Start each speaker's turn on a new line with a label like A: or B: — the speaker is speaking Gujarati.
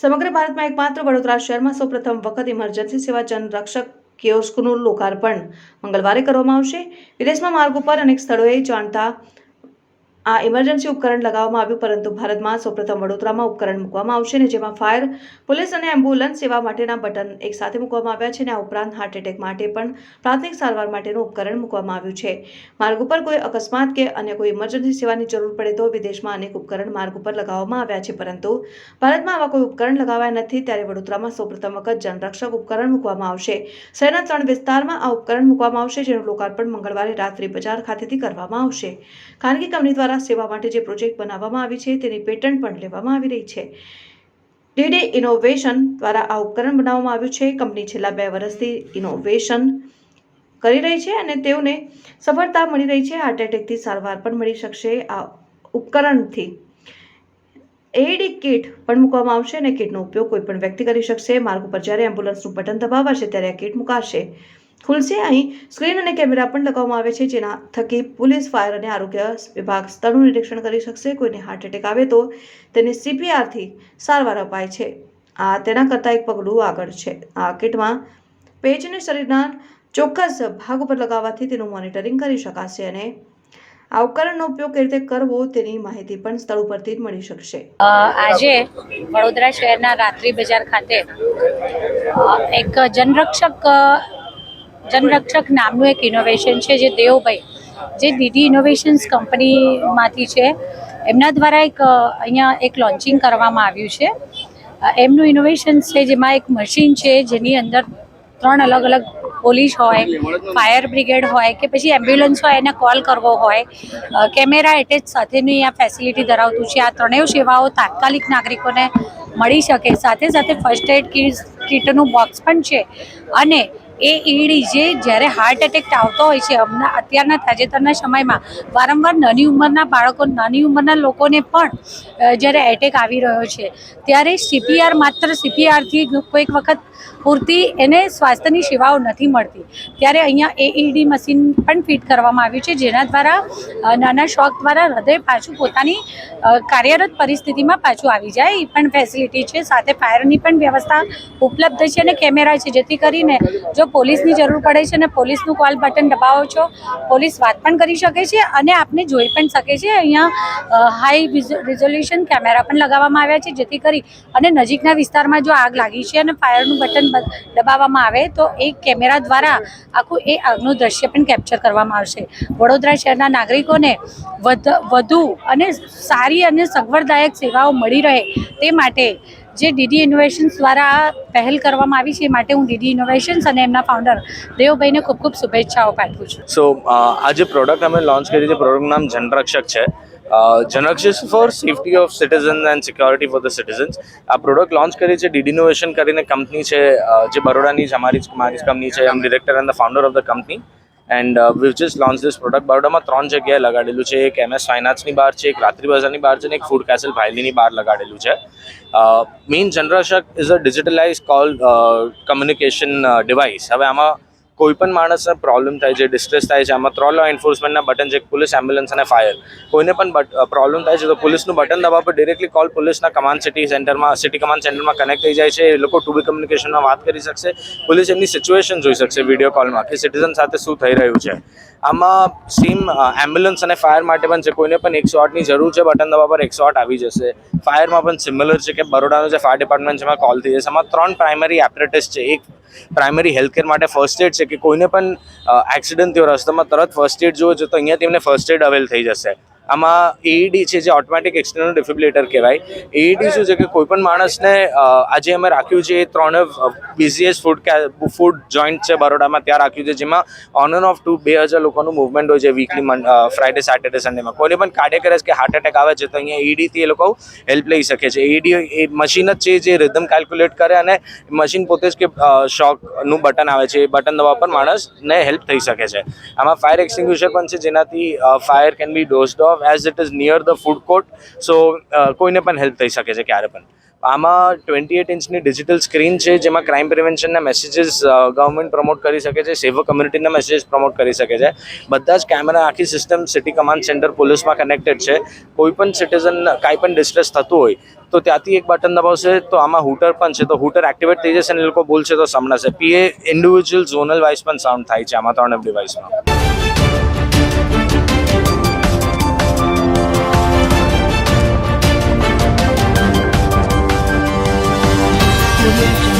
A: સમગ્ર ભારતમાં એકમાત્ર વડોદરા શહેરમાં સૌપ્રથમ વખત ઇમરજન્સી સેવા જનરક્ષક કિયોસ્કનું લોકાર્પણ મંગળવારે કરવામાં આવશે। વિદેશમાં માર્ગ ઉપર અનેક સ્થળોએ જાણતા આ ઇમરજન્સી ઉપકરણ લગાવવામાં આવ્યું, પરંતુ ભારતમાં સૌપ્રથમ વડોદરામાં ઉપકરણ મૂકવામાં આવશે ને જેમાં ફાયર, પોલીસ અને એમ્બ્યુલન્સ સેવા માટેના બટન એકસાથે મૂકવામાં આવ્યા છે અને આ ઉપરાંત હાર્ટ એટેક માટે પણ પ્રાથમિક સારવાર માટેનું ઉપકરણ મૂકવામાં આવ્યું છે। માર્ગ ઉપર કોઈ અકસ્માત કે અન્ય કોઈ ઇમરજન્સી સેવાની જરૂર પડે તો વિદેશમાં અનેક ઉપકરણ માર્ગ ઉપર લગાવવામાં આવ્યા છે, પરંતુ ભારતમાં આવા કોઈ ઉપકરણ લગાવાયા નથી। ત્યારે વડોદરામાં સૌપ્રથમ વખત જનરક્ષક ઉપકરણ મૂકવામાં આવશે। શહેરના 3 વિસ્તારમાં આ ઉપકરણ મૂકવામાં આવશે, જેનું લોકાર્પણ મંગળવારે રાત્રિ બજાર ખાતેથી કરવામાં આવશે। ખાનગી કંપની દ્વારા સેવા માટે જે પ્રોજેક્ટ બનાવવામાં આવી છે તેની પેટન્ટ પણ લેવામાં આવી રહી છે। ડીડી ઇનોવેશન દ્વારા આ ઉપકરણ બનાવવામાં આવ્યું છે। કંપની છેલ્લા 2 વર્ષથી ઇનોવેશન કરી રહી છે અને તેઓને સફળતા મળી રહી છે। હાર્ટ એટેકથી સારવાર પણ મળી શકશે। આ ઉપકરણથી એડી કિટ પણ મૂકવામાં આવશે અને કિટનો ઉપયોગ કોઈ પણ વ્યક્તિ કરી શકશે। માર્ગ ઉપર જ્યારે એમ્બ્યુલન્સનું બટન દબાવાશે ત્યારે આ કિટ મુકાશે, ખુલશે। અહીં સ્ક્રીન અને કેમેરા પણ લગાવવામાં આવે છે, જેના થકી પોલીસ, ફાયર અને આરોગ્ય વિભાગ સ્થળનું નિરીક્ષણ કરી શકશે। કોઈને હાર્ટ એટેક આવે તો તેને CPRથી સારવાર અપાય છે। આ તેના કરતાં એક પગલું આગળ છે। આ કિટમાં પેચને શરીરના ચોક્કસ ભાગ ઉપર લગાવવાથી તેનું મોનિટરિંગ કરી શકાશે અને આ ઉપકરણનો ઉપયોગ કેવી રીતે કરવો તેની માહિતી પણ સ્થળ ઉપરથી જ મળી શકશે।
B: આજે વડોદરા શહેરના રાત્રિ બજાર ખાતે એક જનરક્ષક નામનું એક ઇનોવેશન છે, જે દેવભાઈ, જે ડીડી ઇનોવેશન્સ કંપનીમાંથી છે, એમના દ્વારા અહીંયા એક લોન્ચિંગ કરવામાં આવ્યું છે। એમનું ઇનોવેશન છે જેમાં એક મશીન છે જેની અંદર 3 અલગ અલગ પોલીસ હોય, ફાયર બ્રિગેડ હોય કે પછી એમ્બ્યુલન્સ હોય, એને કોલ કરવો હોય, કેમેરા એટેચ સાથેની આ ફેસિલિટી ધરાવતું છે। આ ત્રણેય સેવાઓ તાત્કાલિક નાગરિકોને મળી શકે। સાથે સાથે ફર્સ્ટ એડ કિટનું બોક્સ પણ છે અને એઈડી જે જ્યારે હાર્ટ એટેક આવતો હોય છે, અત્યારના તાજેતરના સમયમાં વારંવાર નાની ઉંમરના બાળકો, નાની ઉંમરના લોકોને પણ જ્યારે એટેક આવી રહ્યો છે ત્યારે માત્ર CPRથી કોઈક વખત પૂરતી એને સ્વાસ્થ્યની સેવાઓ નથી મળતી। ત્યારે અહીંયા એઈડી મશીન પણ ફિટ કરવામાં આવ્યું છે, જેના દ્વારા નાના શોક દ્વારા હૃદય પાછું પોતાની કાર્યરત પરિસ્થિતિમાં પાછું આવી જાય એ પણ ફેસિલિટી છે। સાથે ફાયરની પણ વ્યવસ્થા ઉપલબ્ધ છે અને કેમેરા છે, જેથી કરીને જો પોલીસની જરૂર પડે છે અને પોલીસનું કોલ બટન દબાવો છો, પોલીસ વાત પણ કરી શકે છે અને આપને જોઈ પણ શકે છે। અહીંયા હાઈ રિઝોલ્યુશન કેમેરા પણ લગાવવામાં આવ્યા છે, જેથી કરી અને નજીકના વિસ્તારમાં જો આગ લાગી છે અને ફાયરનું બટન દબાવવામાં આવે તો એ કેમેરા દ્વારા આખું એ આગનું દ્રશ્ય પણ કેપ્ચર કરવામાં આવશે। વડોદરા શહેરના નાગરિકોને વધુ અને સારી અને સગવડદાયક સેવાઓ મળી રહે તે માટે જે ડીડી ઇનોવેશન્સ દ્વારા પહેલ કરવામાં આવી છે, એ માટે હું ડીડી ઇનોવેશન્સ અને એમના ફાઉન્ડર દેવભાઈને ખૂબ ખૂબ શુભેચ્છાઓ પાઠવું છું।
C: સો આ જે પ્રોડક્ટ અમે લોન્ચ કરી છે, પ્રોડક્ટનું નામ જનરક્ષક છે। Janrakshak for safety of citizen and security for the citizens. આ પ્રોડક્ટ લોન્ચ કરી છે ડીડી ઇનોવેશન કરીને કંપની છે, જે બરોડાની જ મારી કંપની છે। I am director and the founder of the company and we've just launch this product. બરોડામાં 3 જગ્યાએ લગાડેલું છે। એક MS ફાઇનાન્સની બહાર છે, એક રાત્રિ બજારની બહાર છે અને એક ફૂડ કેસલ ભાયલીની બહાર લગાડેલું છે। Main જનરક્ષક is a digitalise call communication device. હવે આમાં કોઈ પણ માણસને પ્રોબ્લેમ થાય છે, ડિસ્ટ્રેસ થાય છે, આમાં 3 લો એન્ફોર્સમેન્ટના બટન છે, પોલીસ, એમ્બ્યુલન્સ અને ફાયર, કોઈને પણ પ્રોબ્લેમ થાય છે તો પોલીસનું બટન દબાવો, ડિરેક્ટલી કોલ પોલીસના કમાન્ડ સિટી કમાન્ડ સેન્ટરમાં કનેક્ટ થઈ જાય છે। એ લોકો ટુ બી કમ્યુનિકેશનમાં વાત કરી શકશે, પોલીસ એમની સિચ્યુએશન જોઈ શકશે વિડીયો કોલમાં કે સિટીઝન સાથે શું થઈ રહ્યું છે। આમાં સેમ એમ્બ્યુલન્સ અને ફાયર માટે પણ છે, કોઈને પણ 108ની જરૂર છે, બટન દબાવવા પર 108 આવી જશે। ફાયરમાં પણ સિમિલર છે કે બરોડાનું જે ફાયર ડિપાર્ટમેન્ટ છે એમાં કોલ થઈ જશે। આમાં 3 પ્રાઇમરી એપરેટસ છે। એક પ્રાઇમરી હેલ્થકેર માટે ફર્સ્ટ એડ છે કે કોઈને પણ એક્સિડન્ટ થયો, રસ્તામાં તરત ફર્સ્ટ એડ જોઈએ છે તો અહીંયાથી એમને ફર્સ્ટ એડ અવેલ થઈ જશે। આમાં એઈડી છે, જે ઓટોમેટિક એક્સટર્નલ ડિફિબ્રિલેટર કહેવાય। એઈડી શું છે કે કોઈ પણ માણસને આજે અમે રાખ્યું છે એ 3 બિઝીએસ્ટ ફૂડ જોઈન્ટ છે બરોડામાં, ત્યાં રાખ્યું છે, જેમાં ઓન એન્ડ ઓફ 2000 લોકોનું મૂવમેન્ટ હોય છે વીકલી, ફ્રાઇડે, સેટરડે, સન્ડેમાં। કોઈને પણ કાર્ડિયક અરેસ્ટ કે હાર્ટ એટેક આવે છે તો અહીંયા એઈડીથી એ લોકો હેલ્પ લઈ શકે છે। એઈડી એ મશીન જ છે જે રિધમ કેલ્ક્યુલેટ કરે અને મશીન પોતે જ કે શોકનું બટન આવે છે, એ બટન દબાવવા પર માણસને હેલ્પ થઈ શકે છે। આમાં ફાયર એક્સટિંગ્વિશર પણ છે, જેનાથી fire can be doused off as it is near the food court, so કોઈને પણ હેલ્પ થઈ શકે છે ક્યારે પણ। આમાં 28 ઇંચની ડિજિટલ સ્ક્રીન છે, જેમાં ક્રાઇમ પ્રિવેન્શનના મેસેજીસ ગવર્મેન્ટ પ્રમોટ કરી શકે છે, સેવર કમ્યુનિટીના મેસેજીસ પ્રમોટ કરી શકે છે. બધા જ કેમેરા, આખી સિસ્ટમ સિટી કમાન્ડ સેન્ટર પોલીસમાં કનેક્ટેડ છે. કોઈ પણ સિટીઝન કાંઈ પણ ડિસ્ટ્રેસ થતું હોય તો ત્યાંથી એક બટન દબાવશે તો આમાં હૂટર પણ છે, તો હૂટર એક્ટિવેટ થઈ જશે અને એ લોકો બોલશે તો સંભળાશે. PA ઇન્ડિવિજ્યુઅલ ઝોનલ વાઇઝ પણ સાઉન્ડ થાય છે આમાં 3 ડિવાઇસમાં.
D: Audio Jungle.